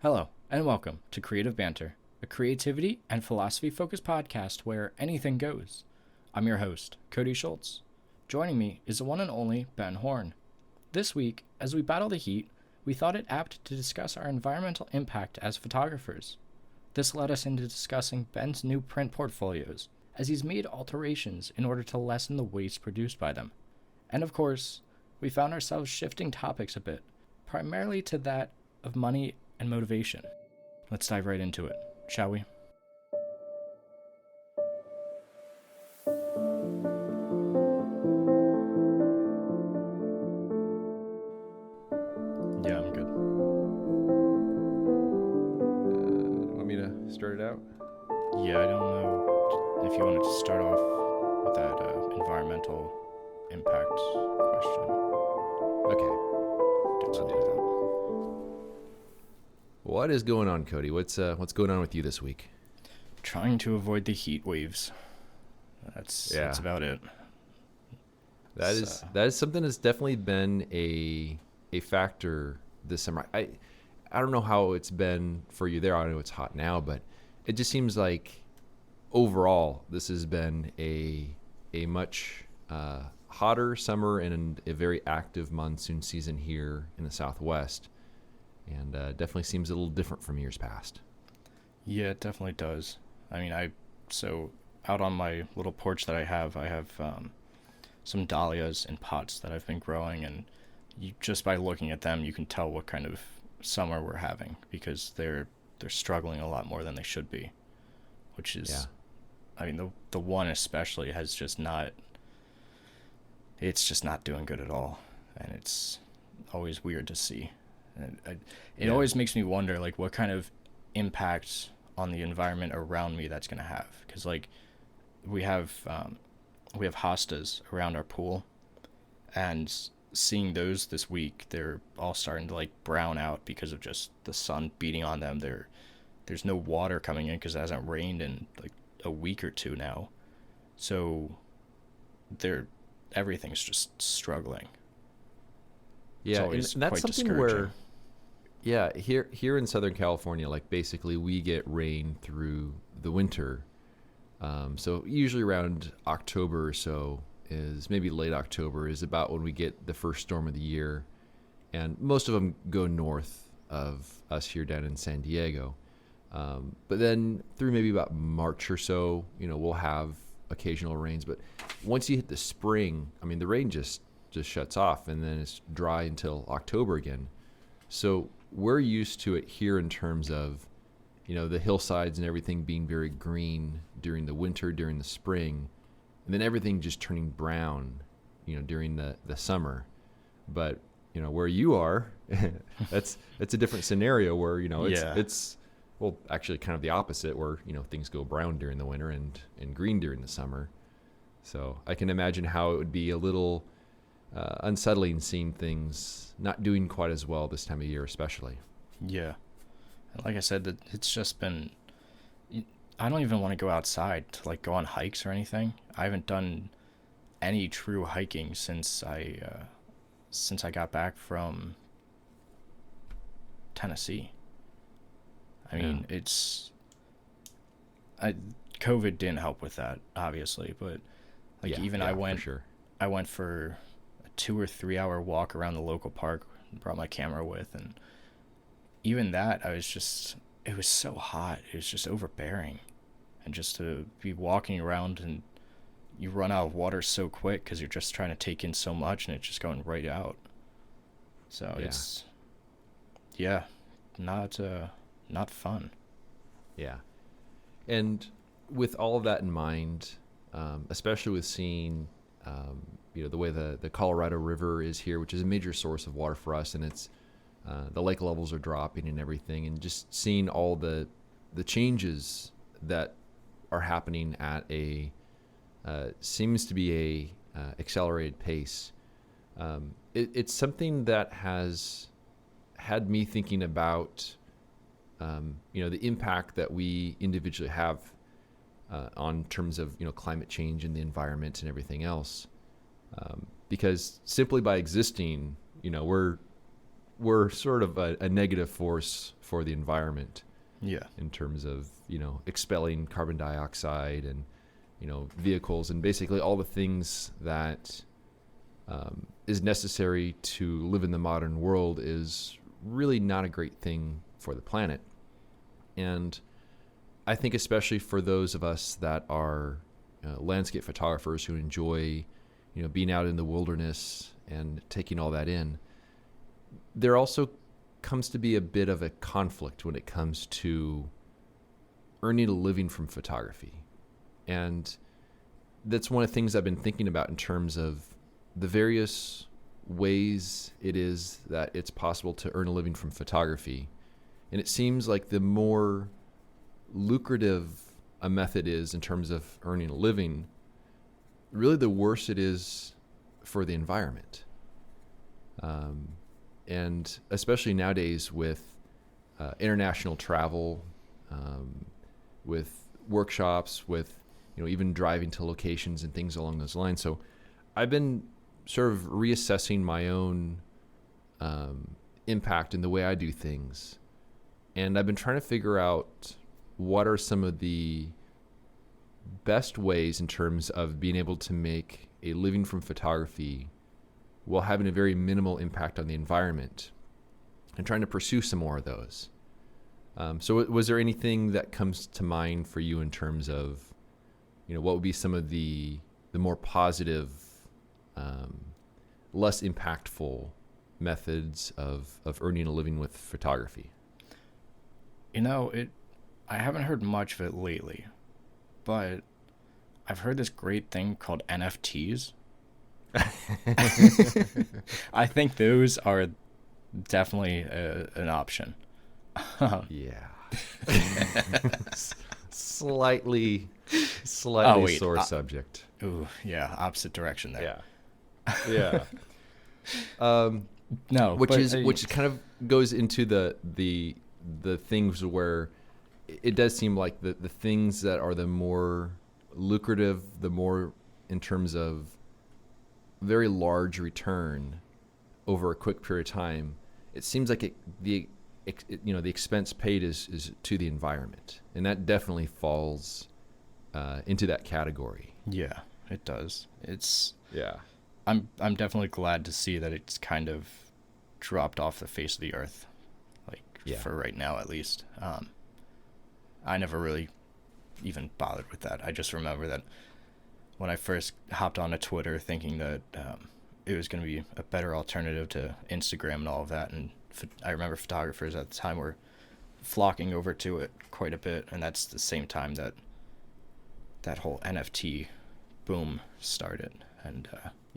Hello, and welcome to Creative Banter, a creativity and philosophy-focused podcast where anything goes. I'm your host, Cody Schultz. Joining me is the one and only Ben Horn. This week, as we battle the heat, we thought it apt to discuss our environmental impact as photographers. This led us into discussing Ben's new print portfolios, as he's made alterations in order to lessen the waste produced by them. And of course, we found ourselves shifting topics a bit, primarily to that of money and motivation. Let's dive right into it, shall we? Yeah, I'm good. Want me to start it out? Yeah, I don't know if you wanted to start off with that environmental impact question. Okay. Let's do that. What is going on, Cody? What's going on with you this week? Trying to avoid the heat waves. That's about it. That is something that's definitely been a factor this summer. I don't know how it's been for you there. I know it's hot now, but it just seems like overall this has been a much hotter summer and a very active monsoon season here in the Southwest, and definitely seems a little different from years past. Yeah, it definitely does. I mean, so out on my little porch that I have some dahlias in pots that I've been growing, and just by looking at them, you can tell what kind of summer we're having because they're struggling a lot more than they should be, which is, I mean, the one especially has just not. It's just not doing good at all, and it's always weird to see. And it always makes me wonder, like, what kind of impact on the environment around me that's gonna have. Because like we have hostas around our pool, and seeing those this week, they're all starting to like brown out because of just the sun beating on them. There's no water coming in because it hasn't rained in like a week or two now, so everything's just struggling. Yeah, and that's something where, here in Southern California, like basically we get rain through the winter. So usually around October or so is maybe late October is about when we get the first storm of the year. And most of them go north of us here down in San Diego. But then through maybe about March or so, we'll have occasional rains. But once you hit the spring, I mean, the rain just shuts off, and then it's dry until October again. So we're used to it here in terms of, the hillsides and everything being very green during the winter, during the spring, and then everything just turning brown, during the summer. But, where you are, that's a different scenario where, it's well, actually kind of the opposite where, things go brown during the winter and green during the summer. So I can imagine how it would be a little unsettling seeing things not doing quite as well this time of year, especially. Yeah. Like I said, it's just been, I don't even want to go outside to like go on hikes or anything. I haven't done any true hiking since I got back from Tennessee. I mean, COVID didn't help with that, obviously, but like I went for a 2 or 3 hour walk around the local park, brought my camera with, and even that, it was so hot. It was just overbearing. And just to be walking around and you run out of water so quick because you're just trying to take in so much and it's just going right out. So it's, not fun. Yeah. And with all of that in mind, especially with seeing, the way the Colorado River is here, which is a major source of water for us, and it's the lake levels are dropping and everything, and just seeing all the changes that are happening at a seems to be a accelerated pace. It's something that has had me thinking about the impact that we individually have on terms of climate change and the environment and everything else, because simply by existing, we're sort of a negative force for the environment. Yeah. In terms of, expelling carbon dioxide and, vehicles and basically all the things that is necessary to live in the modern world is really not a great thing for the planet. And I think especially for those of us that are landscape photographers who enjoy, being out in the wilderness and taking all that in, there also comes to be a bit of a conflict when it comes to earning a living from photography. And that's one of the things I've been thinking about in terms of the various ways it is that it's possible to earn a living from photography. And it seems like the more lucrative a method is in terms of earning a living, really the worse it is for the environment. And especially nowadays with international travel, with workshops, with even driving to locations and things along those lines. So I've been sort of reassessing my own impact in the way I do things. And I've been trying to figure out what are some of the best ways in terms of being able to make a living from photography while having a very minimal impact on the environment, and trying to pursue some more of those. So was there anything that comes to mind for you in terms of, what would be some of the more positive, less impactful methods of earning a living with photography? I haven't heard much of it lately, but I've heard this great thing called NFTs. I think those are definitely an option. Yeah. Slightly sore subject. Ooh, yeah, opposite direction there. Yeah. No, which kind of goes into the things where it does seem like the things that are the more lucrative, the more in terms of very large return over a quick period of time, it seems like the expense paid is to the environment, and that definitely falls into that category. Yeah, it does. Yeah. I'm definitely glad to see that it's kind of dropped off the face of the earth, for right now at least. I never really even bothered with that. I just remember that when I first hopped onto Twitter, thinking that it was going to be a better alternative to Instagram and all of that, and I remember photographers at the time were flocking over to it quite a bit, and that's the same time that whole NFT boom started. And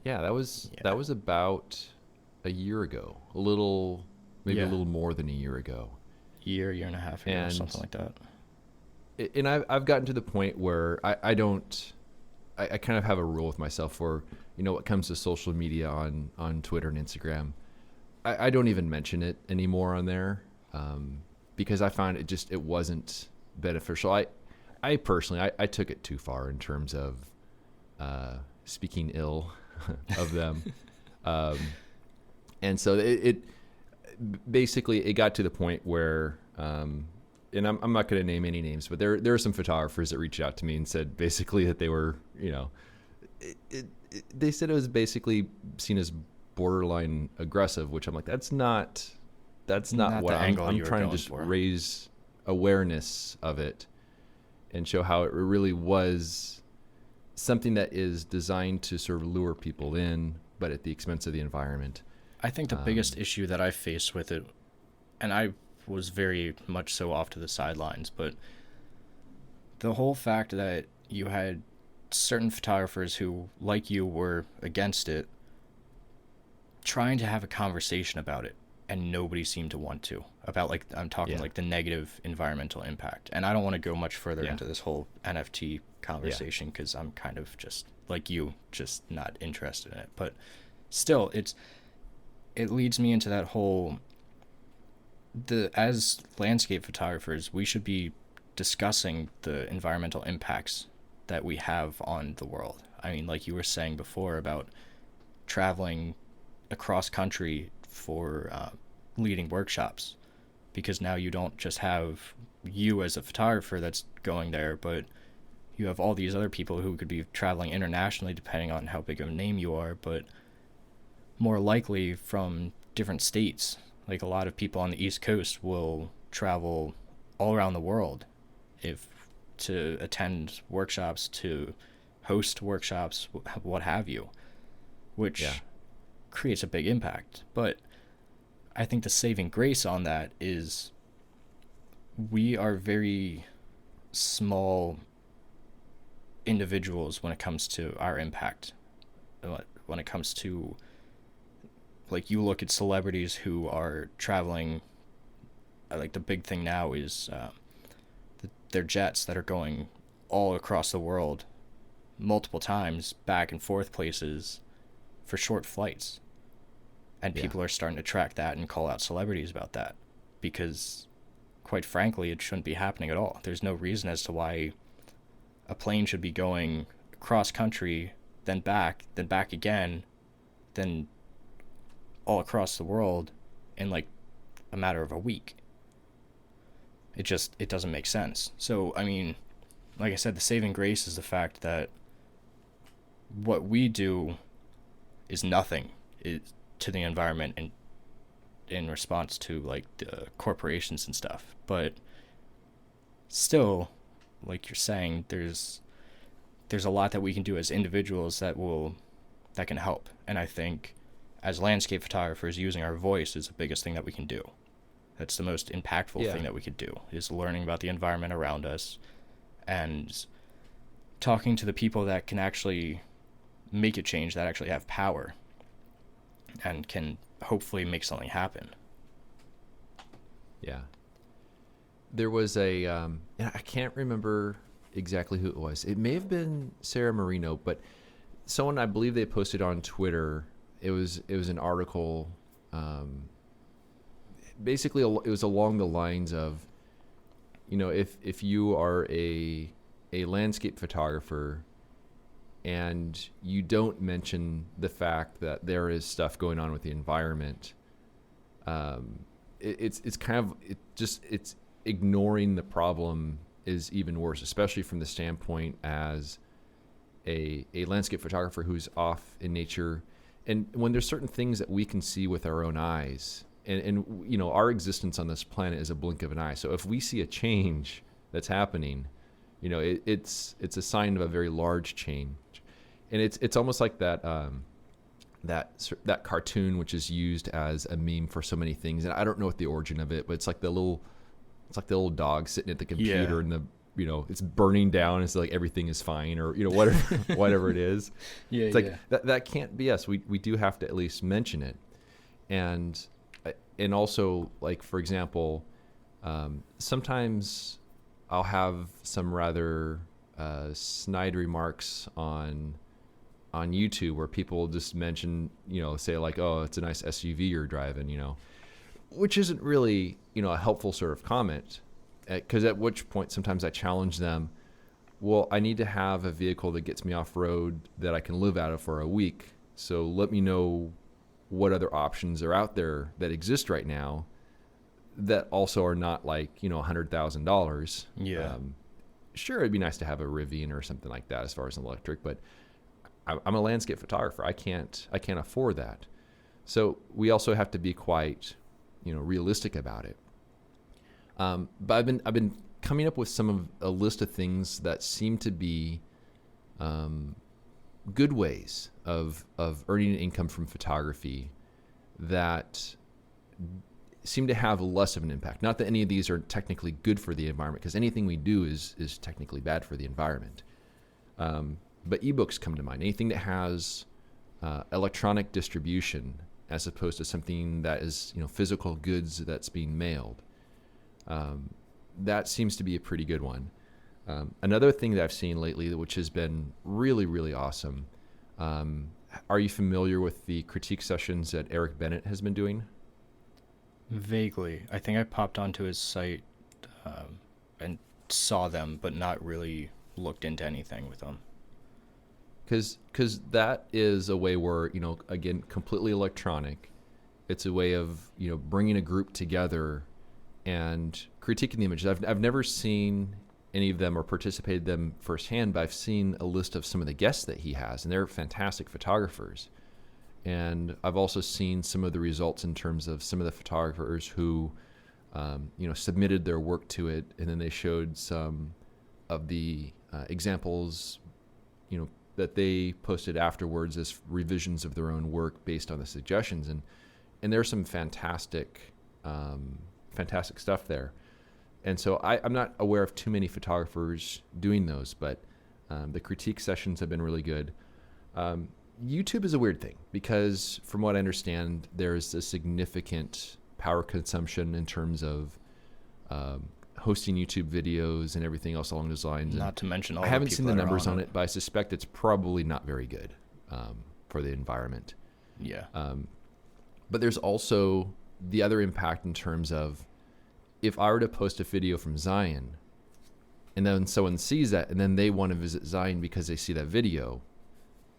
that was about a year ago, a little more than a year ago, year and a half ago, or something like that. And I've gotten to the point where I kind of have a rule with myself where, when it comes to social media on Twitter and Instagram, I don't even mention it anymore on there, because I found it wasn't beneficial. I personally, I took it too far in terms of speaking ill of them. And so it basically, it got to the point where, and I'm not going to name any names, but there are some photographers that reached out to me and said basically that they were, they said it was basically seen as borderline aggressive, which I'm like, that's not what I'm trying to just raise awareness of it and show how it really was something that is designed to sort of lure people in, but at the expense of the environment. I think the biggest issue that I faced with it, and I was very much so off to the sidelines, but the whole fact that you had certain photographers who, like you, were against it, trying to have a conversation about it, and nobody seemed to want to, about, I'm talking the negative environmental impact. And I don't want to go much further into this whole NFT conversation, because I'm kind of just like you, just not interested in it. But still, it leads me into that whole, as landscape photographers, we should be discussing the environmental impacts that we have on the world. I mean, like you were saying before about traveling across country for leading workshops, because now you don't just have you as a photographer that's going there, but you have all these other people who could be traveling internationally depending on how big of a name you are, but more likely from different states. Like a lot of people on the East Coast will travel all around the world if to attend workshops, to host workshops, what have you, which creates a big impact. But I think the saving grace on that is we are very small individuals when it comes to our impact. When it comes to, like, you look at celebrities who are traveling, like the big thing now is their jets that are going all across the world multiple times back and forth places for short flights. And people are starting to track that and call out celebrities about that, because quite frankly, it shouldn't be happening at all. There's no reason as to why a plane should be going cross country, then back again, then all across the world in like a matter of a week. It doesn't make sense. So, I mean, like I said, the saving grace is the fact that what we do is nothing to the environment and in response to like the corporations and stuff. But still, like you're saying, there's a lot that we can do as individuals that can help. And I think as landscape photographers, using our voice is the biggest thing that we can do. That's the most impactful thing that we could do, is learning about the environment around us and talking to the people that can actually make a change, that actually have power and can hopefully make something happen. Yeah. There was I can't remember exactly who it was. It may have been Sarah Marino, but someone, I believe they posted on Twitter. It was an article. Basically, it was along the lines of, if you are a landscape photographer and you don't mention the fact that there is stuff going on with the environment, it's ignoring the problem is even worse, especially from the standpoint as a landscape photographer who's off in nature. And when there's certain things that we can see with our own eyes, and our existence on this planet is a blink of an eye. So if we see a change that's happening, it's a sign of a very large change. And it's almost like that cartoon, which is used as a meme for so many things. And I don't know what the origin of it, but it's like the little dog sitting at the computer and it's burning down. It's like everything is fine, or whatever it is. It's like that can't be us. We do have to at least mention it. And also, like, for example, sometimes I'll have some rather snide remarks on YouTube where people will just mention, say like, oh, it's a nice SUV you're driving, which isn't really, a helpful sort of comment. Because at which point sometimes I challenge them, well, I need to have a vehicle that gets me off road that I can live out of for a week. So let me know what other options are out there that exist right now that also are not like, $100,000. Yeah. Sure, it'd be nice to have a Rivian or something like that as far as an electric, but I'm a landscape photographer. I can't afford that. So we also have to be quite, realistic about it. But I've been coming up with a list of things that seem to be good ways of earning an income from photography that seem to have less of an impact. Not that any of these are technically good for the environment, because anything we do is technically bad for the environment. But ebooks come to mind. Anything that has electronic distribution as opposed to something that is physical goods that's being mailed. That seems to be a pretty good one. Another thing that I've seen lately, which has been really, really awesome. Are you familiar with the critique sessions that Eric Bennett has been doing? Vaguely. I think I popped onto his site and saw them, but not really looked into anything with them. Because that is a way where, again, completely electronic. It's a way of, bringing a group together and critiquing the images. I've never seen any of them or participated them firsthand, but I've seen a list of some of the guests that he has, and they're fantastic photographers. And I've also seen some of the results in terms of some of the photographers who, submitted their work to it, and then they showed some of the examples, that they posted afterwards as revisions of their own work based on the suggestions. And there's some fantastic stuff there. And so I'm not aware of too many photographers doing those, but the critique sessions have been really good. YouTube is a weird thing because, from what I understand, there's a significant power consumption in terms of hosting YouTube videos and everything else along those lines. Not to mention all I haven't seen the numbers on it, but I suspect it's probably not very good for the environment. Yeah. But there's also the other impact in terms of, if I were to post a video from Zion and then someone sees that and then they want to visit Zion because they see that video,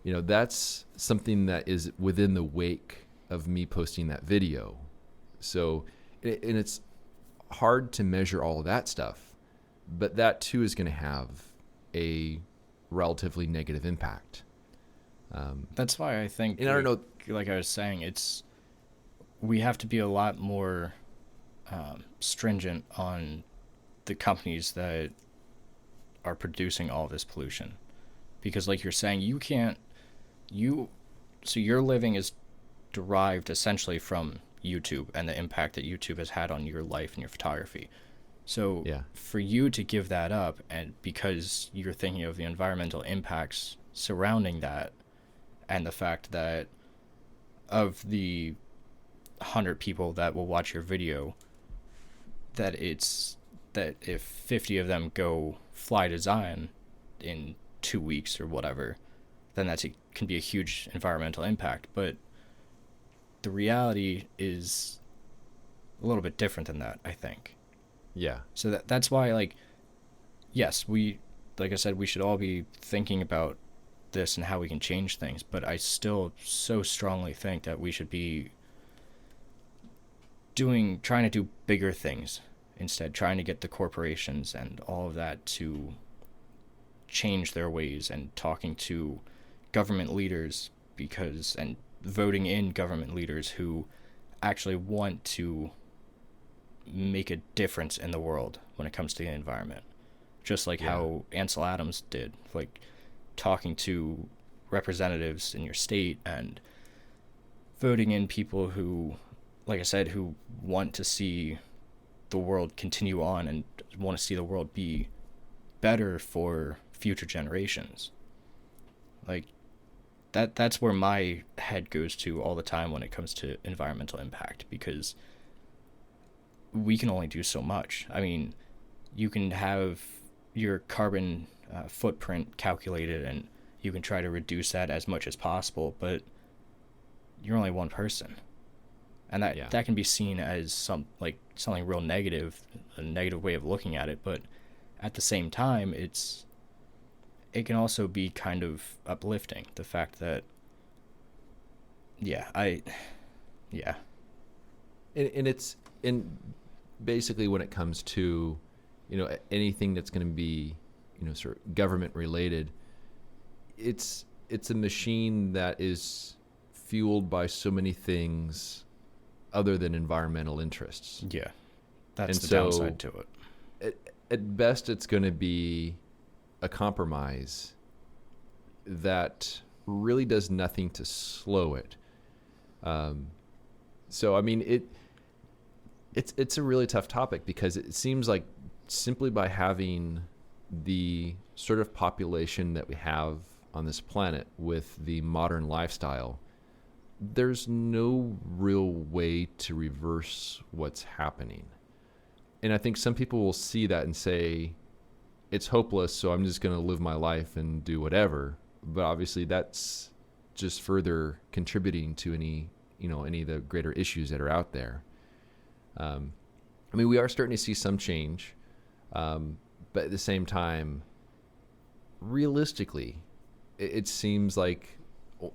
that's something that is within the wake of me posting that video. So, and it's hard to measure all of that stuff, but that too is going to have a relatively negative impact. That's why I think, and I don't know, like I was saying, we have to be a lot more stringent on the companies that are producing all this pollution, because, like you're saying, so your living is derived essentially from YouTube and the impact that YouTube has had on your life and your photography. So for you to give that up, and because you're thinking of the environmental impacts surrounding that, and the fact that of the 100 people that will watch your video, that if 50 of them go fly to Zion in 2 weeks or whatever, then can be a huge environmental impact. But the reality is a little bit different than that, I think. Yeah. So that's why, like, yes, like I said, we should all be thinking about this and how we can change things, but I still so strongly think that we should be trying to do bigger things instead, trying to get the corporations and all of that to change their ways, and talking to government leaders and voting in government leaders who actually want to make a difference in the world when it comes to the environment. Just like how Ansel Adams did, like talking to representatives in your state and voting in people who, like I said, who want to see the world continue on and want to see the world be better for future generations. Like, that's where my head goes to all the time when it comes to environmental impact, because we can only do so much. I mean, you can have your carbon footprint calculated, and you can try to reduce that as much as possible, but you're only one person. And that can be seen as something real negative, a negative way of looking at it. But at the same time, it can also be kind of uplifting. The fact that, And basically when it comes to, anything that's going to be, sort of government related, it's a machine that is fueled by so many things other than environmental interests. Yeah, that's the downside to it. At best, it's going to be a compromise that really does nothing to slow it. So, I mean, it's a really tough topic, because it seems like simply by having the sort of population that we have on this planet with the modern lifestyle, there's no real way to reverse what's happening. And I think some people will see that and say, it's hopeless, so I'm just going to live my life and do whatever. But obviously that's just further contributing to any of the greater issues that are out there. I mean, we are starting to see some change, but at the same time, realistically, it seems like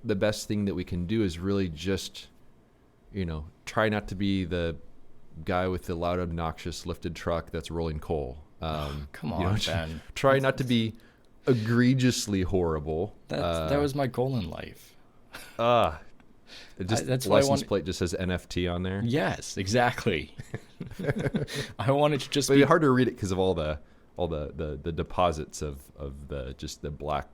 the best thing that we can do is really just try not to be the guy with the loud, obnoxious lifted truck that's rolling coal. Come on, Ben. Try not to be egregiously horrible. That was my goal in life. That's license plate just says NFT on there. Yes, exactly. I wanted to just. But it's hard to read it because of all the deposits of the black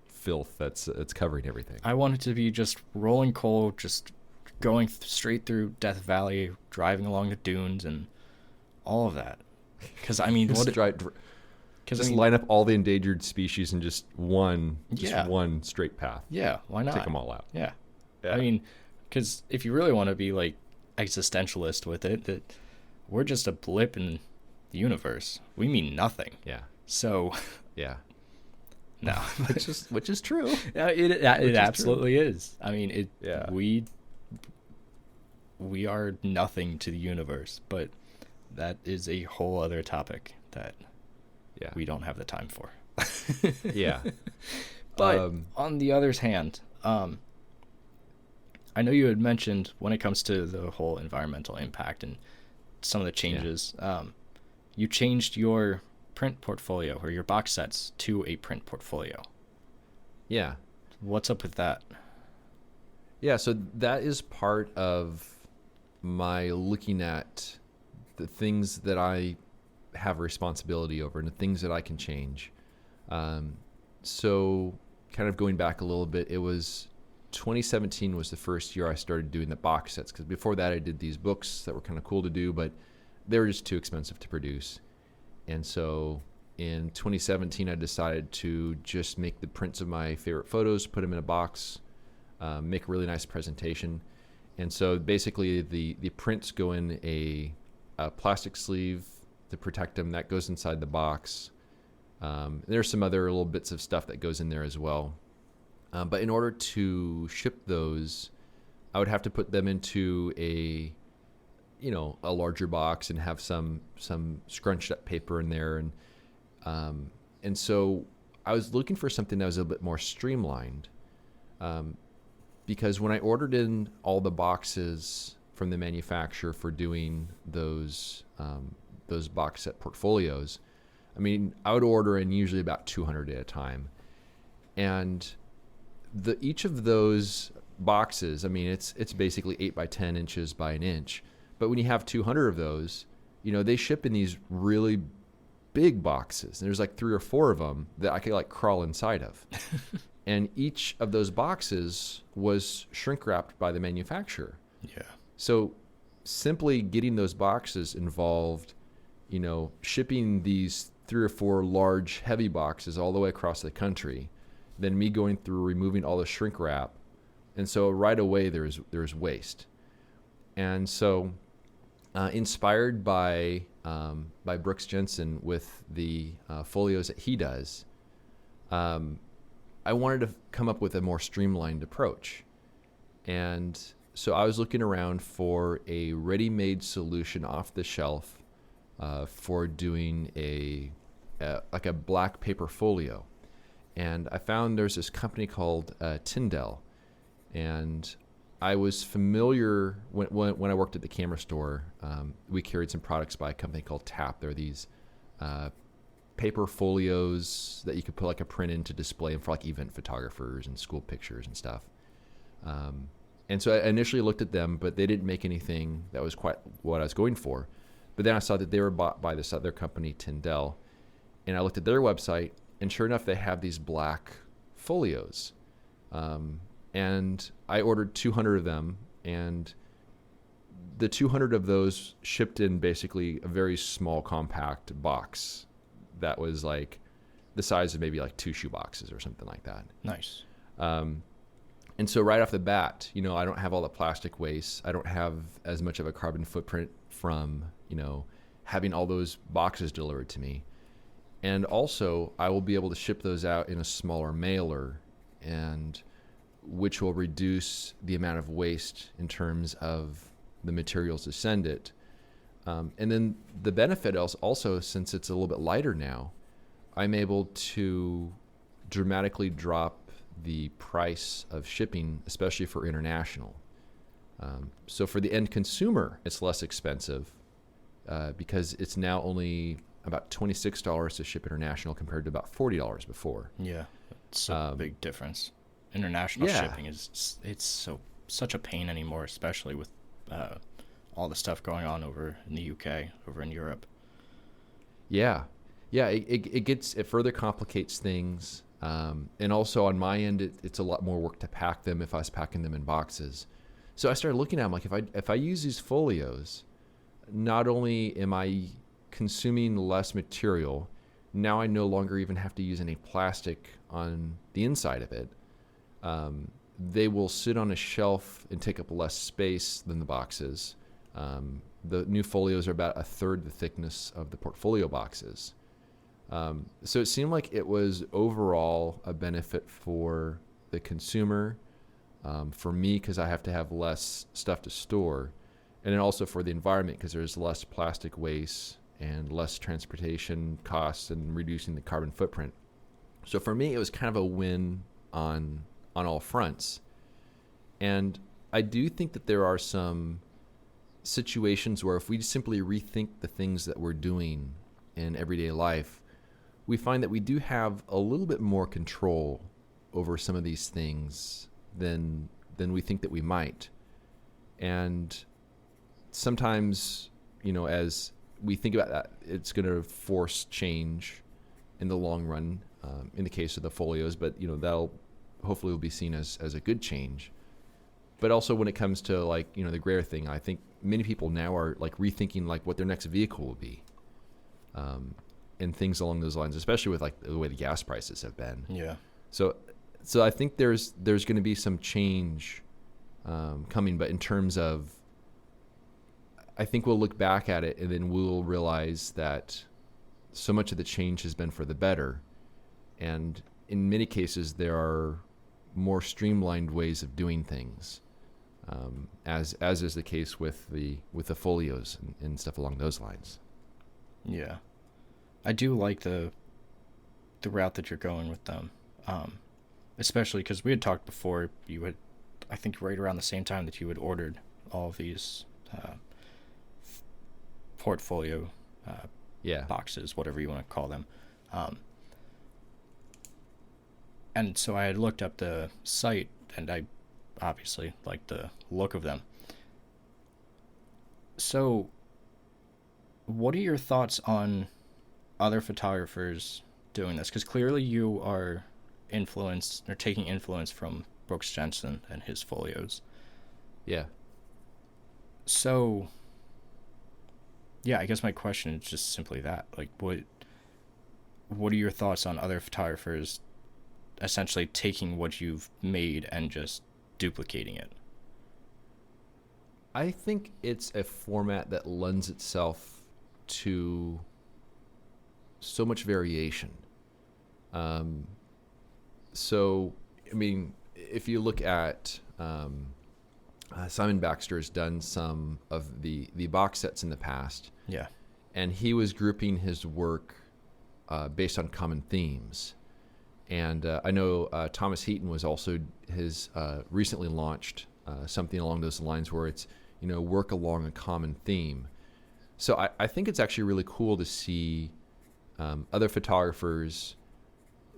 filth that's covering everything. I wanted to be just rolling coal, just going straight through Death Valley, driving along the dunes, and all of that. Because I mean, just line up all the endangered species in just one straight path. Yeah, why not? Take them all out. Yeah. I mean, because if you really want to be like existentialist with it, that we're just a blip in the universe. We mean nothing. Yeah. So. Yeah. No. which is true. It absolutely is. I mean, we are nothing to the universe, but that is a whole other topic that we don't have the time for. Yeah. But on the other hand, I know you had mentioned when it comes to the whole environmental impact and some of the changes, you changed your print portfolio or your box sets to a print portfolio. Yeah. What's up with that? Yeah, so that is part of my looking at the things that I have responsibility over and the things that I can change. So kind of going back a little bit, it was 2017 was the first year I started doing the box sets, because before that I did these books that were kind of cool to do, but they were just too expensive to produce. And so in 2017 I decided to just make the prints of my favorite photos, put them in a box, make a really nice presentation. And so basically the prints go in a plastic sleeve to protect them. That goes inside the box. There's some other little bits of stuff that goes in there as well. But in order to ship those, I would have to put them into a larger box and have some scrunched up paper in there. And so I was looking for something that was a bit more streamlined. Because when I ordered in all the boxes from the manufacturer for doing those box set portfolios, I mean, I would order in usually about 200 at a time. And each of those boxes, I mean, it's basically 8 by 10 inches by an inch. But when you have 200 of those, they ship in these really big boxes. And there's like 3 or 4 of them that I could like crawl inside of. And each of those boxes was shrink wrapped by the manufacturer. Yeah. So simply getting those boxes involved, shipping these 3 or 4 large, heavy boxes all the way across the country, then me going through removing all the shrink wrap. And so right away there's waste. And so inspired by Brooks Jensen with the folios that he does, I wanted to come up with a more streamlined approach. And so I was looking around for a ready-made solution off the shelf for doing a black paper folio. And I found there's this company called Tyndall. And I was familiar when I worked at the camera store. We carried some products by a company called Tap. There are these paper folios that you could put like a print in to display them for like event photographers and school pictures and stuff. And so I initially looked at them, but they didn't make anything that was quite what I was going for. But then I saw that they were bought by this other company, Tyndall. And I looked at their website, and sure enough, they have these black folios. And I ordered 200 of them, and the 200 of those shipped in basically a very small, compact box that was like the size of maybe like 2 shoe boxes or something like that. Nice. And so right off the bat, I don't have all the plastic waste. I don't have as much of a carbon footprint from, having all those boxes delivered to me. And also, I will be able to ship those out in a smaller mailer, and which will reduce the amount of waste in terms of the materials to send it. And then the benefit also, since it's a little bit lighter now, I'm able to dramatically drop the price of shipping, especially for international. So for the end consumer, it's less expensive because it's now only about $26 to ship international compared to about $40 before. Yeah, it's a big difference. International shipping it's such a pain anymore, especially with all the stuff going on over in the UK, over in Europe. Yeah, it further complicates things, and also on my end, it's a lot more work to pack them if I was packing them in boxes. So I started looking at them like if I use these folios, not only am I consuming less material, now I no longer even have to use any plastic on the inside of it. They will sit on a shelf and take up less space than the boxes. The new folios are about a third the thickness of the portfolio boxes. So it seemed like it was overall a benefit for the consumer, for me because I have to have less stuff to store, and then also for the environment because there's less plastic waste and less transportation costs and reducing the carbon footprint. So for me, it was kind of a win on all fronts. And I do think that there are some situations where if we simply rethink the things that we're doing in everyday life, we find that we do have a little bit more control over some of these things than we think that we might. And sometimes, as we think about that, it's going to force change in the long run, in the case of the folios, but that'll hopefully will be seen as a good change. But also when it comes to the grayer thing, I think many people now are rethinking what their next vehicle will be, and things along those lines, especially with the way the gas prices have been. Yeah. So I think there's going to be some change coming, but in terms of, I think we'll look back at it and then we'll realize that so much of the change has been for the better, and in many cases there are more streamlined ways of doing things, as is the case with the folios and stuff along those lines. Yeah, I do like the route that you're going with them, especially because we had talked before. You had, I think, right around the same time that you had ordered all of these portfolio boxes, whatever you want to call them. And so I had looked up the site, and I obviously liked the look of them. So what are your thoughts on other photographers doing this? Because clearly you are influenced or taking influence from Brooks Jensen and his folios. Yeah. So, yeah, I guess my question is just simply that. What are your thoughts on other photographers essentially taking what you've made and just duplicating it? I think it's a format that lends itself to so much variation. So, I mean, if you look at Simon Baxter has done some of the box sets in the past. Yeah. And he was grouping his work based on common themes. And I know Thomas Heaton has recently launched something along those lines where it's, work along a common theme. So I think it's actually really cool to see other photographers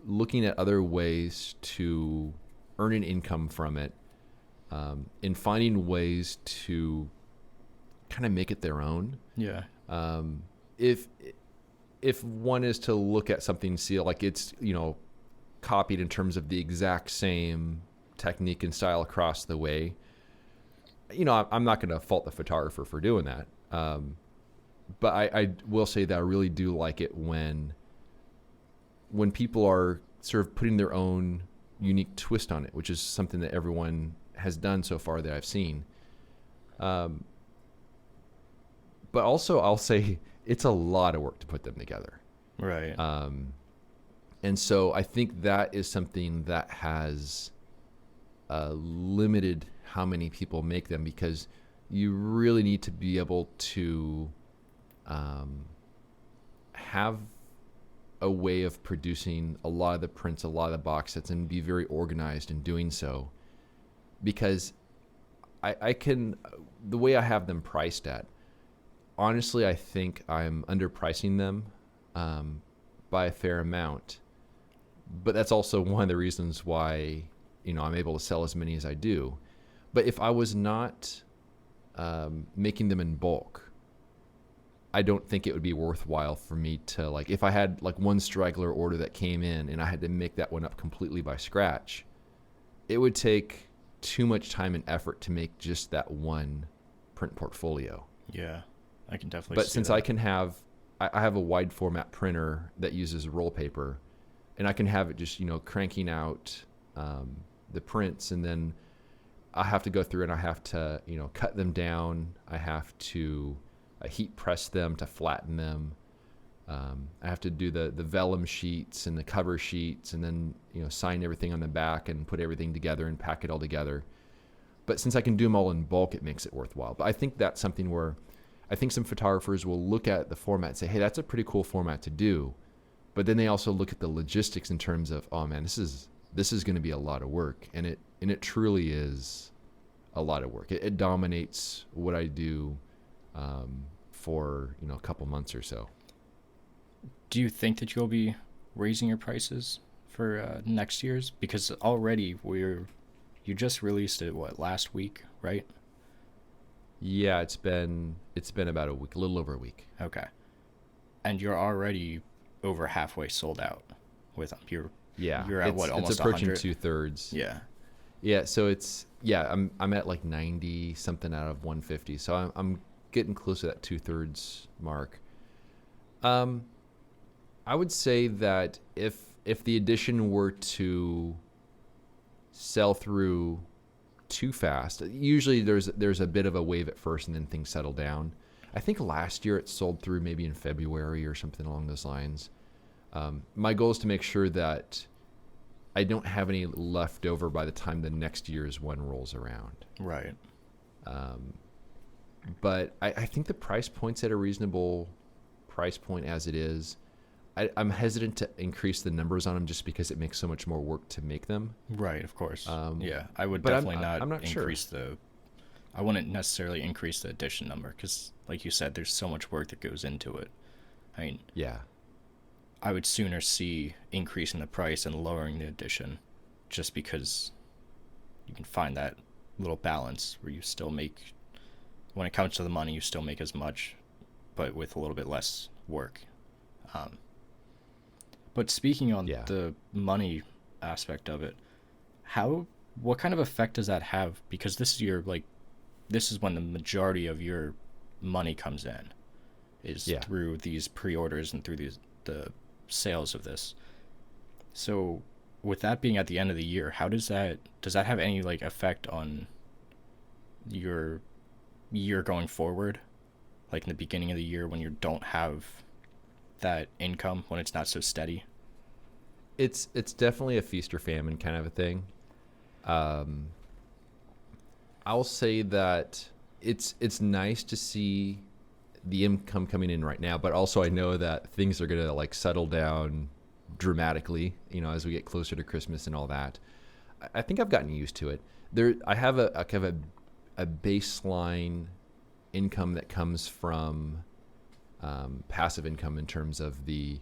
looking at other ways to earn an income from it, and finding ways to kind of make it their own. Yeah. If one is to look at something and see it like it's, copied in terms of the exact same technique and style across the way, I'm not going to fault the photographer for doing that. But I will say that I really do like it when people are sort of putting their own unique twist on it, which is something that everyone has done so far that I've seen. But also I'll say it's a lot of work to put them together. Right. And so I think that is something that has limited how many people make them, because you really need to be able to have a way of producing a lot of the prints, a lot of the box sets, and be very organized in doing so. Because I can, the way I have them priced at, honestly, I think I'm underpricing them by a fair amount. But that's also one of the reasons why, I'm able to sell as many as I do. But if I was not making them in bulk, I don't think it would be worthwhile for me to, like, if I had like one straggler order that came in and I had to make that one up completely by scratch, it would take too much time and effort to make just that one print portfolio. Yeah, I can definitely But see since that. I have a wide format printer that uses roll paper, and I can have it just, cranking out the prints, and then I have to go through and I have to, cut them down. I have to heat press them to flatten them. I have to do the vellum sheets and the cover sheets, and then, sign everything on the back and put everything together and pack it all together. But since I can do them all in bulk, it makes it worthwhile. But I think that's something where I think some photographers will look at the format and say, hey, that's a pretty cool format to do. But then they also look at the logistics in terms of, oh man, this is going to be a lot of work. And it truly is a lot of work. It dominates what I do for, a couple months or so. Do you think that you'll be raising your prices for next year's? Because already you just released it, last week, right? Yeah, it's been about a week, a little over a week. Okay. And you're already over halfway sold out with them. You're at what, almost it's approaching 100? 2/3. Yeah. So I'm at like 90 something out of 150. So I'm getting close to that 2/3 mark. I would say that if the edition were to sell through too fast, usually there's a bit of a wave at first and then things settle down. I think last year it sold through maybe in February or something along those lines. My goal is to make sure that I don't have any left over by the time the next year's one rolls around. Right. But I think the price point's at a reasonable price point as it is. I'm hesitant to increase the numbers on them just because it makes so much more work to make them. Right, of course. Yeah, I would but definitely I'm not increase sure. I wouldn't necessarily increase the edition number because, like you said, there's so much work that goes into it. I mean, Yeah. I would sooner see increasing the price and lowering the edition just because you can find that little balance where you still make, when it comes to the money, you still make as much, but with a little bit less work. But speaking on the money aspect of it, what kind of effect does that have? Because this is when the majority of your money comes in, is through these pre-orders and through the sales of this. So with that being at the end of the year, how does that have any like effect on your year going forward? Like in the beginning of the year when you don't have that income, when it's not so steady? It's definitely a feast or famine kind of a thing. I'll say that it's nice to see the income coming in right now, but also I know that things are going to like settle down dramatically, as we get closer to Christmas and all that. I think I've gotten used to it. I have a kind of a baseline income that comes from passive income in terms of the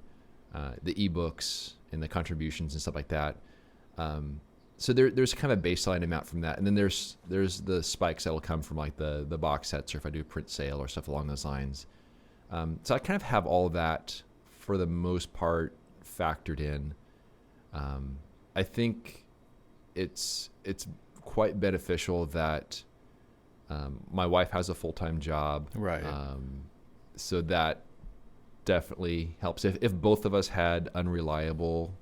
ebooks and the contributions and stuff like that. So there's kind of a baseline amount from that, and then there's the spikes that'll come from like the box sets, or if I do a print sale or stuff along those lines. So I kind of have all that for the most part factored in. I think it's quite beneficial that my wife has a full-time job, Right. So that definitely helps. If both of us had unreliable,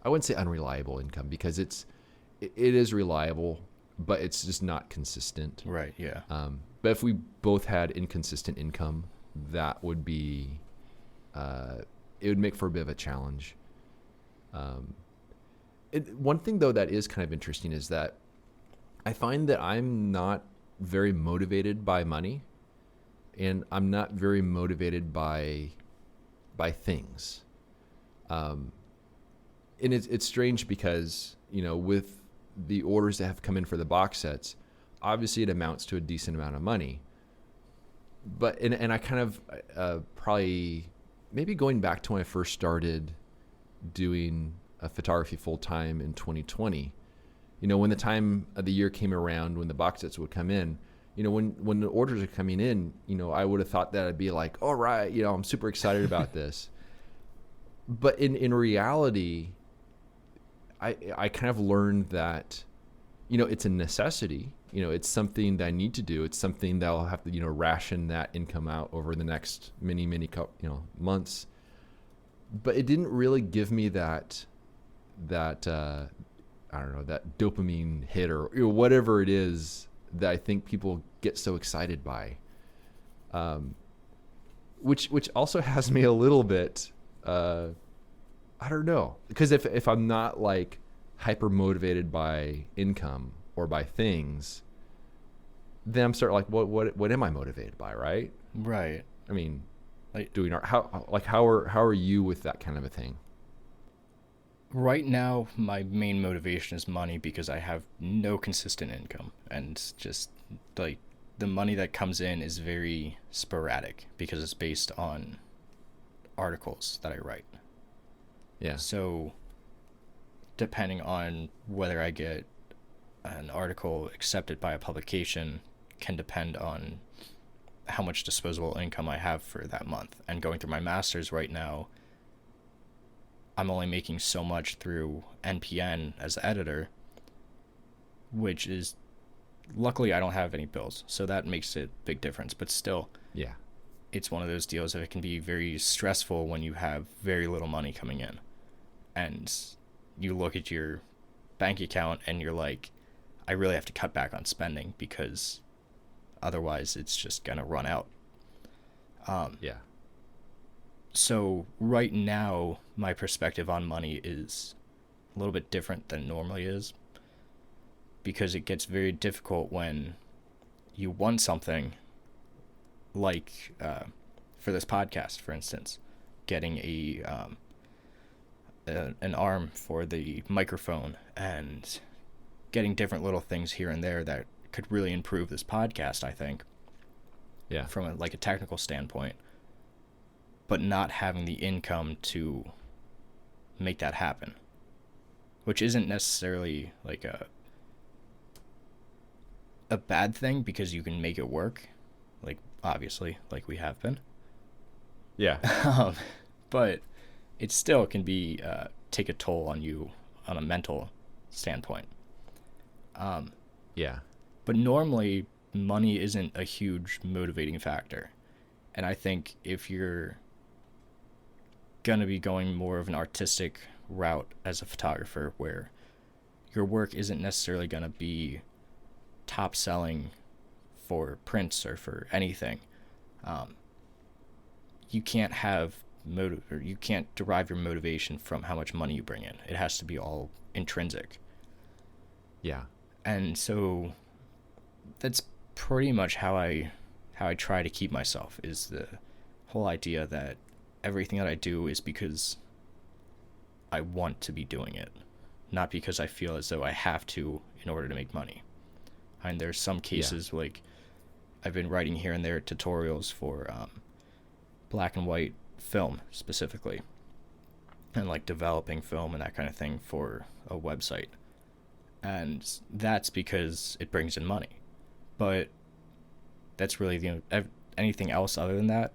I wouldn't say unreliable income because it is reliable, but it's just not consistent. Right. Yeah. But if we both had inconsistent income, that would be, it would make for a bit of a challenge. One thing though that is kind of interesting is that I find that I'm not very motivated by money, and I'm not very motivated by things. And it's strange because, with the orders that have come in for the box sets, obviously it amounts to a decent amount of money. But and I kind of probably maybe going back to when I first started doing photography full time in 2020. When the time of the year came around, when the box sets would come in, when the orders are coming in, I would have thought that I'd be like, all right, I'm super excited about this. But in reality, I kind of learned that, it's a necessity. It's something that I need to do. It's something that I'll have to, ration that income out over the next many, months. But it didn't really give me that I don't know, that dopamine hit or whatever it is that I think people get so excited by. Which also has me a little bit, I don't know, because if I'm not like hyper motivated by income or by things, then I'm sort of like, what am I motivated by, right? Right. I mean, like doing art. How are you with that kind of a thing? Right now, my main motivation is money because I have no consistent income, and just like the money that comes in is very sporadic because it's based on articles that I write. Yeah. So depending on whether I get an article accepted by a publication can depend on how much disposable income I have for that month. And going through my master's right now, I'm only making so much through NPN as editor, which is, luckily I don't have any bills, so that makes a big difference. But still, yeah, it's one of those deals that it can be very stressful when you have very little money coming in. And you look at your bank account and you're like, I really have to cut back on spending because otherwise it's just going to run out. Yeah. So right now, my perspective on money is a little bit different than it normally is, because it gets very difficult when you want something like, for this podcast, for instance, getting an arm for the microphone and getting different little things here and there that could really improve this podcast, I think. Yeah. From a technical standpoint, but not having the income to make that happen, which isn't necessarily like a bad thing because you can make it work, obviously, like we have been. Yeah. But it still can be take a toll on you on a mental standpoint. Yeah. But normally, money isn't a huge motivating factor. And I think if you're going to be going more of an artistic route as a photographer, where your work isn't necessarily going to be top selling for prints or for anything, you can't have or you can't derive your motivation from how much money you bring in. It has to be all intrinsic. Yeah. And so that's pretty much how I try to keep myself, is the whole idea that everything that I do is because I want to be doing it, not because I feel as though I have to in order to make money. And there's some cases, like I've been writing here and there tutorials for black and white film specifically, and developing film and that kind of thing for a website. And that's because it brings in money. But that's really anything else other than that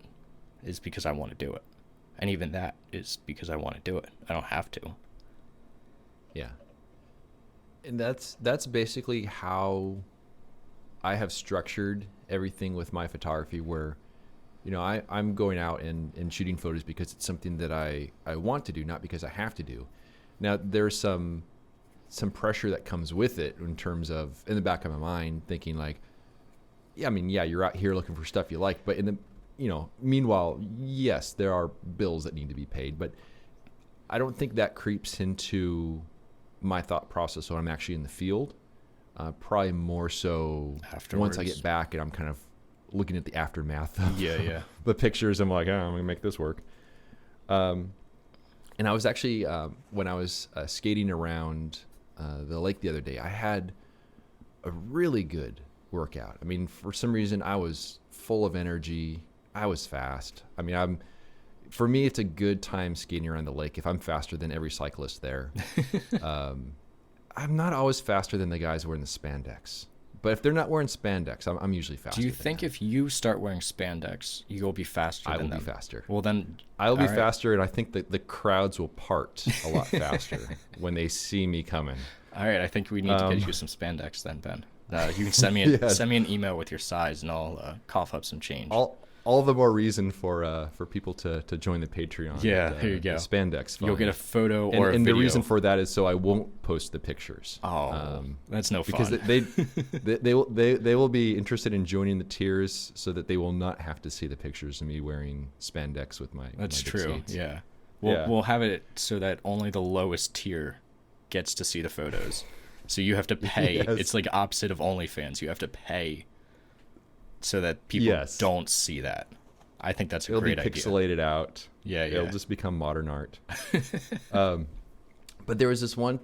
is because I want to do it. And even that is because I want to do it. I don't have to. Yeah. And that's basically how I have structured everything with my photography, where, I'm going out and shooting photos because it's something that I want to do, not because I have to do. Now, there's some pressure that comes with it in terms of, in the back of my mind, thinking like, you're out here looking for stuff you like, but in the, meanwhile, yes, there are bills that need to be paid, but I don't think that creeps into my thought process when I'm actually in the field. Probably more so afterwards, once I get back and I'm kind of looking at the aftermath of the pictures. I'm like, I'm gonna make this work. And I was actually, when I was skating around the lake the other day, I had a really good workout. I mean, for some reason, I was full of energy. I was fast. I mean, for me, it's a good time skating around the lake if I'm faster than every cyclist there. I'm not always faster than the guys wearing the spandex. But if they're not wearing spandex, I'm usually faster. Do you think if you start wearing spandex, you'll be faster than them? I will be faster. Well, then... I will be faster, and I think that the crowds will part a lot faster when they see me coming. All right, I think we need to get you some spandex then, Ben. You can send me send me an email with your size, and I'll cough up some change. All the more reason for people to join the Patreon. Yeah, there you go. The spandex fund. You'll get a photo or a and video. The reason for that is so I won't post the pictures. Oh, that's no fun. Because they will be interested in joining the tiers so that they will not have to see the pictures of me wearing spandex with my. That's my true. skates. Yeah. We'll have it so that only the lowest tier gets to see the photos. So you have to pay. Yes. It's like opposite of OnlyFans. You have to pay so that people don't see that. I think that's a great idea. It'll be pixelated out. Yeah. It'll just become modern art. But there was this one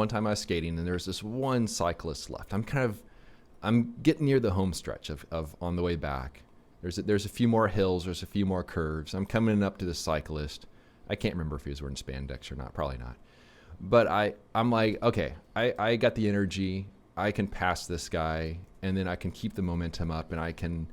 time I was skating, and there was this one cyclist left. I'm getting near the home stretch of on the way back. There's a few more hills. There's a few more curves. I'm coming up to the cyclist. I can't remember if he was wearing spandex or not. Probably not. But I'm like, okay, I got the energy. I can pass this guy, and then I can keep the momentum up, and I can,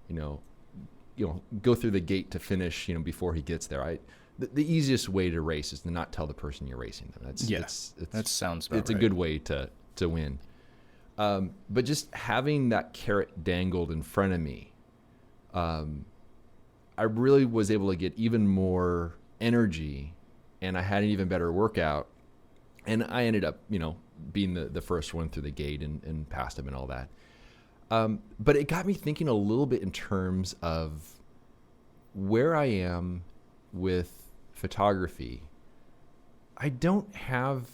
go through the gate to finish, before he gets there. The easiest way to race is to not tell the person you're racing them. That sounds about It's right. a good way to win. But just having that carrot dangled in front of me, I really was able to get even more energy, and I had an even better workout. And I ended up, being the first one through the gate and past him and all that. But it got me thinking a little bit in terms of where I am with photography. I don't have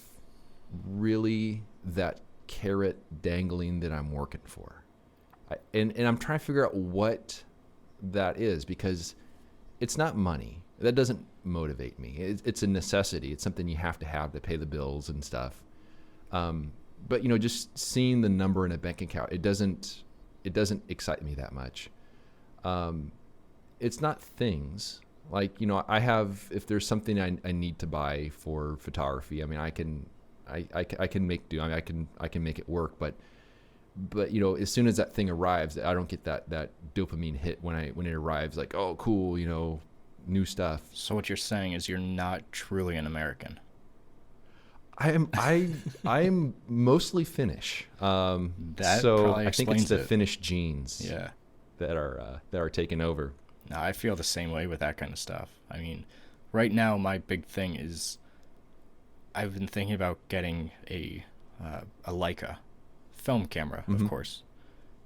really that carrot dangling that I'm working for. And I'm trying to figure out what that is, because it's not money. That doesn't motivate me. It's a necessity. It's something you have to pay the bills and stuff. But just seeing the number in a bank account, it doesn't excite me that much. It's not things like, I have, if there's something I need to buy for photography, I mean, I can make do. I mean, I can make it work, but as soon as that thing arrives, I don't get that dopamine hit when it arrives, like, oh, cool, new stuff. So what you're saying is you're not truly an American. I am mostly Finnish. So I think it's the Finnish genes. Yeah. That are taking over. No, I feel the same way with that kind of stuff. I mean, right now my big thing is I've been thinking about getting a Leica film camera, of course,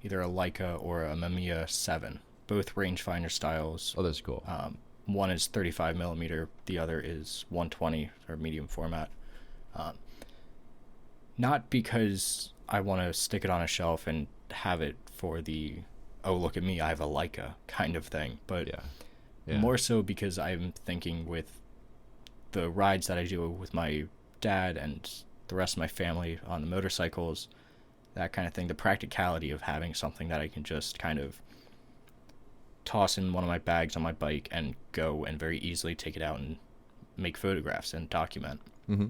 either a Leica or a Mamiya 7, both rangefinder styles. Oh, that's cool. One is 35 millimeter, the other is 120 or medium format. Not because I want to stick it on a shelf and have it for the, oh, look at me, I have a Leica kind of thing, but more so because I'm thinking with the rides that I do with my dad and the rest of my family on the motorcycles, that kind of thing, the practicality of having something that I can just kind of toss in one of my bags on my bike and go and very easily take it out and make photographs and document. Mm-hmm.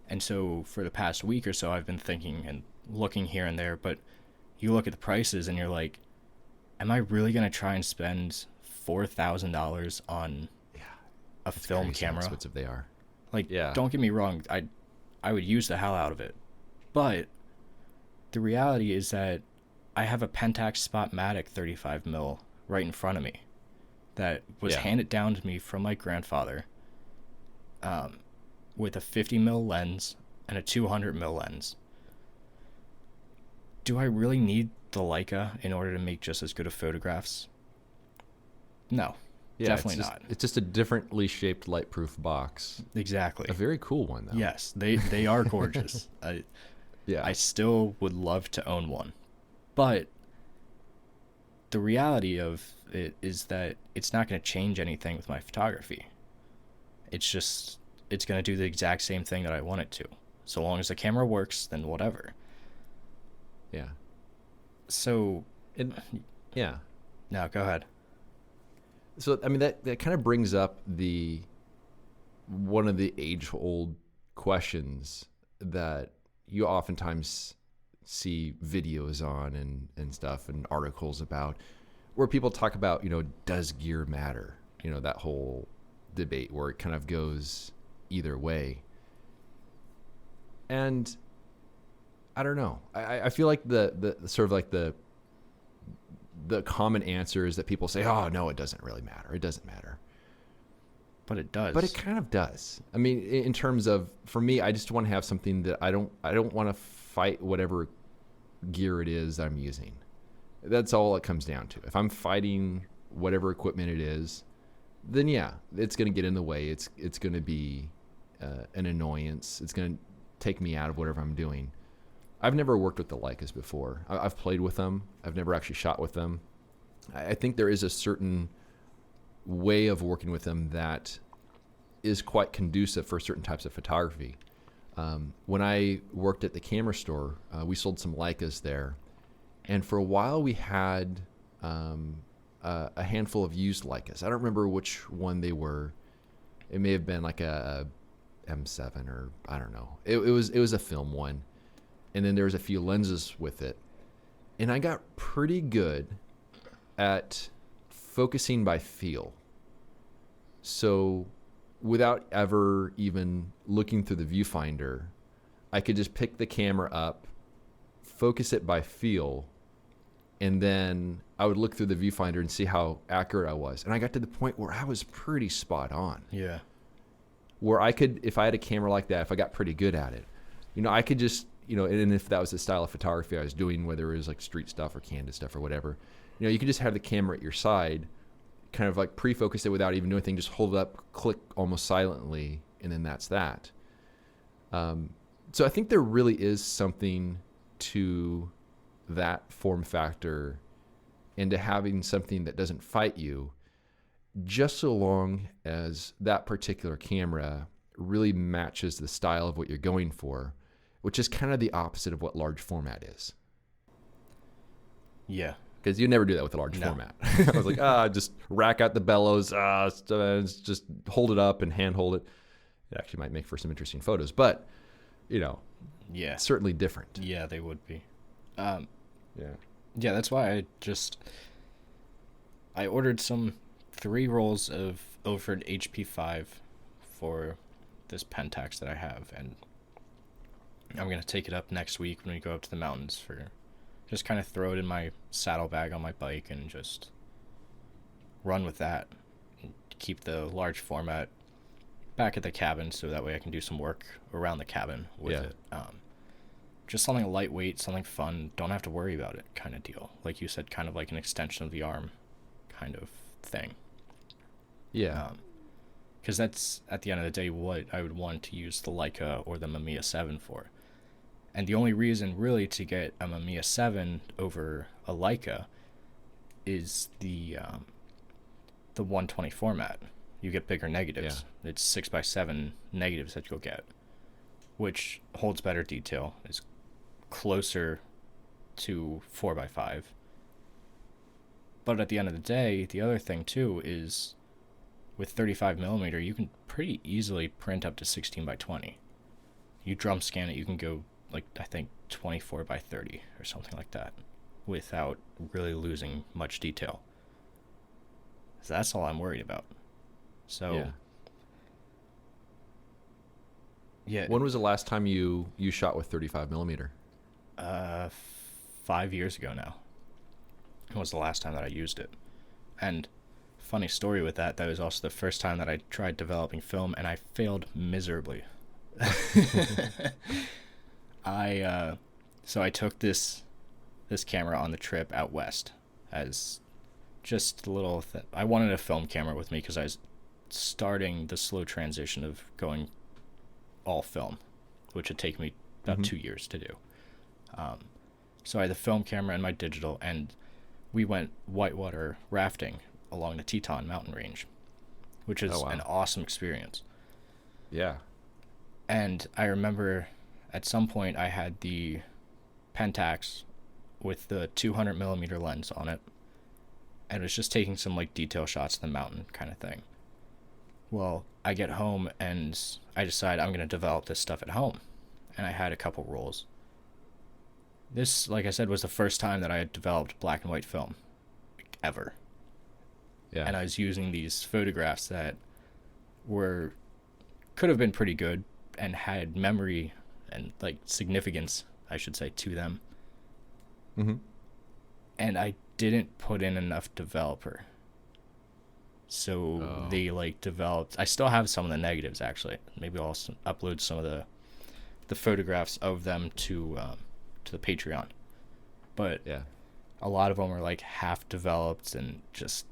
And so for the past week or so, I've been thinking and looking here and there, but you look at the prices and you're like, am I really going to try and spend $4,000 on a film camera? How expensive they are. Like, don't get me wrong, I would use the hell out of it. But the reality is that I have a Pentax Spotmatic 35 mil right in front of me that was handed down to me from my grandfather, with a 50 mil lens and a 200 mil lens. Do I really need the Leica in order to make just as good of photographs? No, definitely not. It's just a differently shaped light-proof box. Exactly. A very cool one, though. Yes, they are gorgeous. I still would love to own one. But the reality of it is that it's not going to change anything with my photography. It's going to do the exact same thing that I want it to. So long as the camera works, then whatever. Yeah. So, And yeah. no, go ahead. So, I mean, that kind of brings up one of the age-old questions that you oftentimes see videos on and stuff and articles about, where people talk about, does gear matter? That whole debate where it kind of goes either way. And I don't know. I feel like the sort of like the common answer is that people say, "Oh no, it doesn't really matter. It doesn't matter." But it does. But it kind of does. I mean, in terms of, for me, I just want to have something that I don't want to fight whatever gear it is that I'm using. That's all it comes down to. If I'm fighting whatever equipment it is, then yeah, it's going to get in the way. It's going to be an annoyance. It's going to take me out of whatever I'm doing. I've never worked with the Leicas before. I've played with them. I've never actually shot with them. I think there is a certain way of working with them that is quite conducive for certain types of photography. When I worked at the camera store, we sold some Leicas there. And for a while we had a handful of used Leicas. I don't remember which one they were. It may have been like a M7 or I don't know. It was a film one. And then there was a few lenses with it. And I got pretty good at focusing by feel. So without ever even looking through the viewfinder, I could just pick the camera up, focus it by feel, and then I would look through the viewfinder and see how accurate I was. And I got to the point where I was pretty spot on. Yeah. Where I could, if I had a camera like that, if I got pretty good at it, I could just, and if that was the style of photography I was doing, whether it was like street stuff or candid stuff or whatever, you could just have the camera at your side, kind of like pre-focus it without even doing anything, just hold it up, click almost silently, and then that's that. So I think there really is something to that form factor and to having something that doesn't fight you, just so long as that particular camera really matches the style of what you're going for, which is kind of the opposite of what large format is. Yeah. Because you never do that with a large format. I was like, just rack out the bellows, just hold it up and hand hold it. It actually might make for some interesting photos, but, yeah, certainly different. Yeah, they would be. Yeah. Yeah, that's why I ordered 3 rolls of Overford HP5 for this Pentax that I have, and I'm going to take it up next week when we go up to the mountains for just kind of throw it in my saddlebag on my bike and just run with that. And keep the large format back at the cabin so that way I can do some work around the cabin with it. Just something lightweight, something fun, don't have to worry about it kind of deal. Like you said, kind of like an extension of the arm kind of thing. Yeah. Because that's, at the end of the day, what I would want to use the Leica or the Mamiya 7 for. And the only reason really to get a Mamiya 7 over a Leica is the 120 format. You get bigger negatives. Yeah. It's 6x7 negatives that you'll get, which holds better detail, is closer to 4x5. But at the end of the day, the other thing too is with 35mm, you can pretty easily print up to 16x20. You drum scan it, you can go like I think 24x30 or something like that without really losing much detail. So that's all I'm worried about. So yeah. When was the last time you shot with 35mm? 5 years ago now. It was the last time that I used it. And funny story with that was also the first time that I tried developing film and I failed miserably. So I took this camera on the trip out west as just a little I wanted a film camera with me because I was starting the slow transition of going all film, which would take me about 2 years to do. So I had the film camera and my digital, and we went whitewater rafting along the Teton mountain range, which is an awesome experience. Yeah. And I remember at some point I had the Pentax with the 200 millimeter lens on it, and it was just taking some like detail shots of the mountain kind of thing. Well, I get home and I decide I'm going to develop this stuff at home, and I had a couple rolls. This, like I said, was the first time that I had developed black and white film ever. Yeah. And I was using these photographs that could have been pretty good and had memory and like significance, I should say, to them. Mm-hmm. And I didn't put in enough developer. So they like developed. I still have some of the negatives actually. Maybe I'll upload some of the photographs of them to the Patreon. But yeah, a lot of them are like half developed and just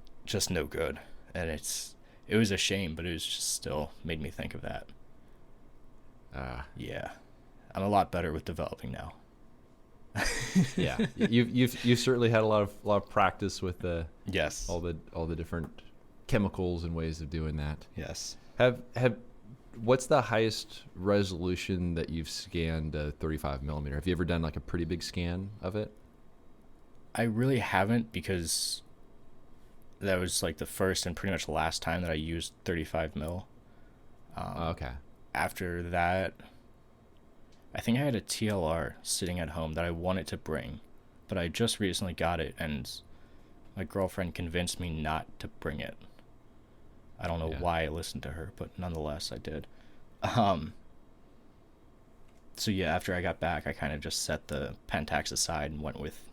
no good. And it was a shame, but it was just still made me think of that. Yeah, I'm a lot better with developing now. Yeah, you've certainly had a lot of practice with the yes, all the different chemicals and ways of doing that. Yes. What's the highest resolution that you've scanned a 35 millimeter? Have you ever done like a pretty big scan of it? I really haven't, because that was like the first and pretty much the last time that I used 35 mil. Okay. After that, I think I had a TLR sitting at home that I wanted to bring, but I just recently got it, and my girlfriend convinced me not to bring it. I don't know why I listened to her, but nonetheless, I did. So yeah, after I got back, I kind of just set the Pentax aside and went with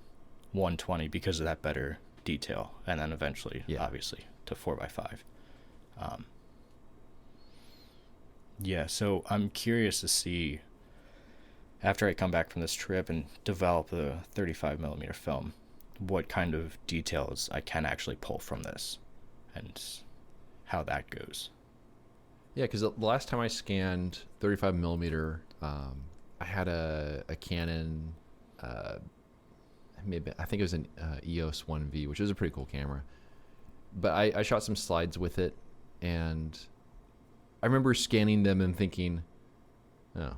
120 because of that better detail, and then eventually, obviously, to 4x5. Yeah, so I'm curious to see, after I come back from this trip and develop the 35 millimeter film, what kind of details I can actually pull from this and how that goes. Yeah, because the last time I scanned 35 millimeter, I had a Canon, maybe I think it was an EOS 1V, which is a pretty cool camera. But I shot some slides with it, and I remember scanning them and thinking, oh,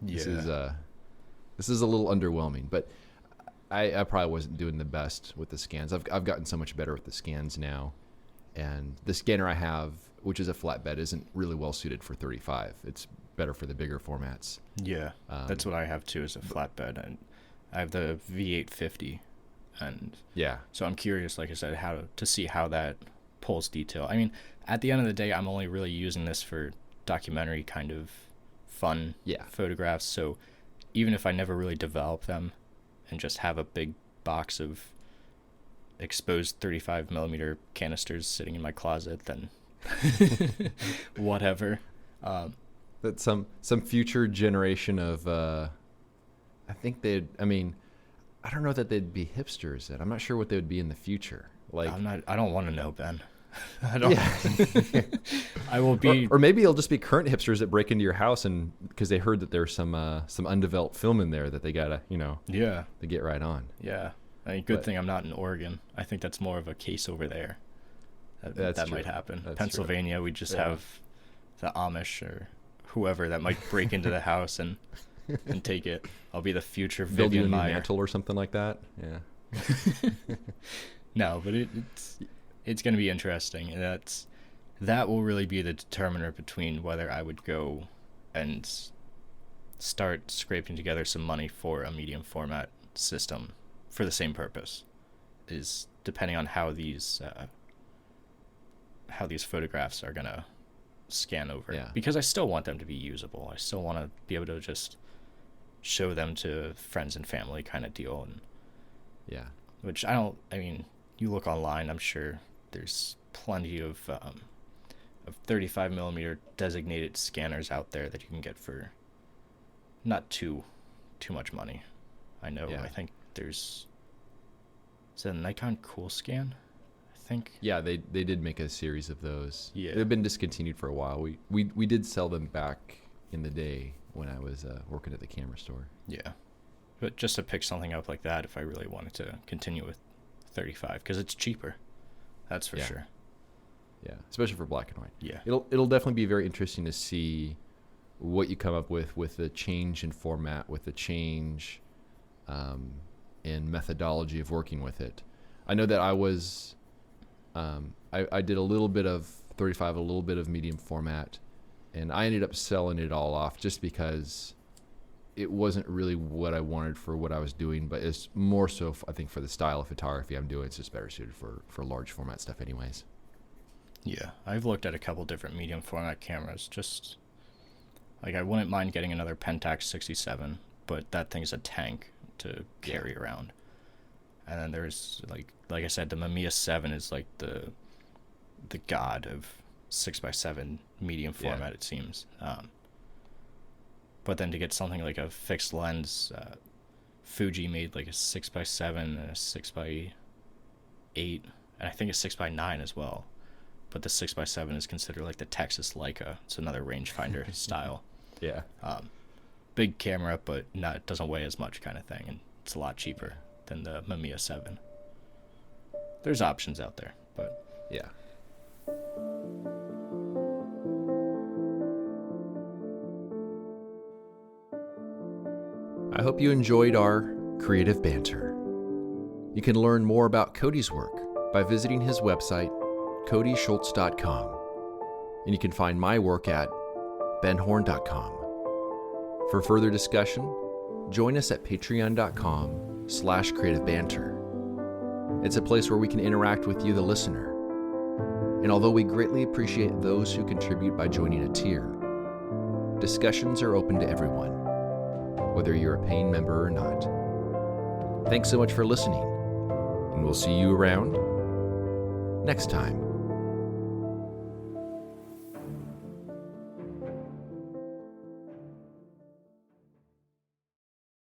this is a little underwhelming. But I probably wasn't doing the best with the scans. I've gotten so much better with the scans now. And the scanner I have, which is a flatbed, isn't really well suited for 35. It's better for the bigger formats. Yeah, that's what I have too, is a flatbed. And I have the V850. And so I'm curious, like I said, how to see how that pulls detail. I mean, at the end of the day, I'm only really using this for documentary kind of fun photographs. So even if I never really develop them and just have a big box of exposed 35 millimeter canisters sitting in my closet, then whatever. That some future generation of I don't know that they'd be hipsters, and I'm not sure what they would be in the future. Like, I don't want to know, Ben. I don't. Yeah. I will be, or maybe it'll just be current hipsters that break into your house, and because they heard that there's some undeveloped film in there that they gotta, they get right on. Yeah. I mean, good thing I'm not in Oregon. I think that's more of a case over there. That might happen. That's Pennsylvania, we just have the Amish or whoever that might break into the house and take it. I'll be the future Build you Vivian a new Meyer. mantle or something like that. Yeah. No, but it's going to be interesting, and that will really be the determiner between whether I would go and start scraping together some money for a medium format system for the same purpose, is depending on how these photographs are gonna scan over. Yeah. Because I still want them to be usable. I still want to be able to just show them to friends and family kind of deal. And which I mean, you look online, I'm sure there's plenty of 35 millimeter designated scanners out there that you can get for not too much money. I know. I think is it a Nikon Cool Scan? I think. Yeah, they did make a series of those. Yeah. They've been discontinued for a while. We did sell them back in the day when I was working at the camera store. Yeah. But just to pick something up like that, if I really wanted to continue with 35, because it's cheaper. That's for sure. Yeah, especially for black and white. Yeah. It'll definitely be very interesting to see what you come up with the change in format, with the change and methodology of working with it. I know that I was, I did a little bit of 35, a little bit of medium format, and I ended up selling it all off just because it wasn't really what I wanted for what I was doing, but it's more so, I think, for the style of photography I'm doing. It's just better suited for large format stuff anyways. Yeah, I've looked at a couple different medium format cameras. Just, like, I wouldn't mind getting another Pentax 67, but that thing's a tank to carry around. And then there's, like I said, the Mamiya 7 is like the god of 6x7 medium format, it seems. But then to get something like a fixed lens, Fuji made like a 6x7 and a 6x8, and I think a 6x9 as well. But the 6x7 is considered like the Texas Leica. It's another rangefinder style. Yeah. Big camera, but it doesn't weigh as much kind of thing, and it's a lot cheaper than the Mamiya 7. There's options out there, but yeah. I hope you enjoyed our creative banter. You can learn more about Cody's work by visiting his website, codyschultz.com, and you can find my work at benhorn.com. For further discussion, join us at patreon.com/creativebanter. It's a place where we can interact with you, the listener. And although we greatly appreciate those who contribute by joining a tier, discussions are open to everyone, whether you're a paying member or not. Thanks so much for listening, and we'll see you around next time.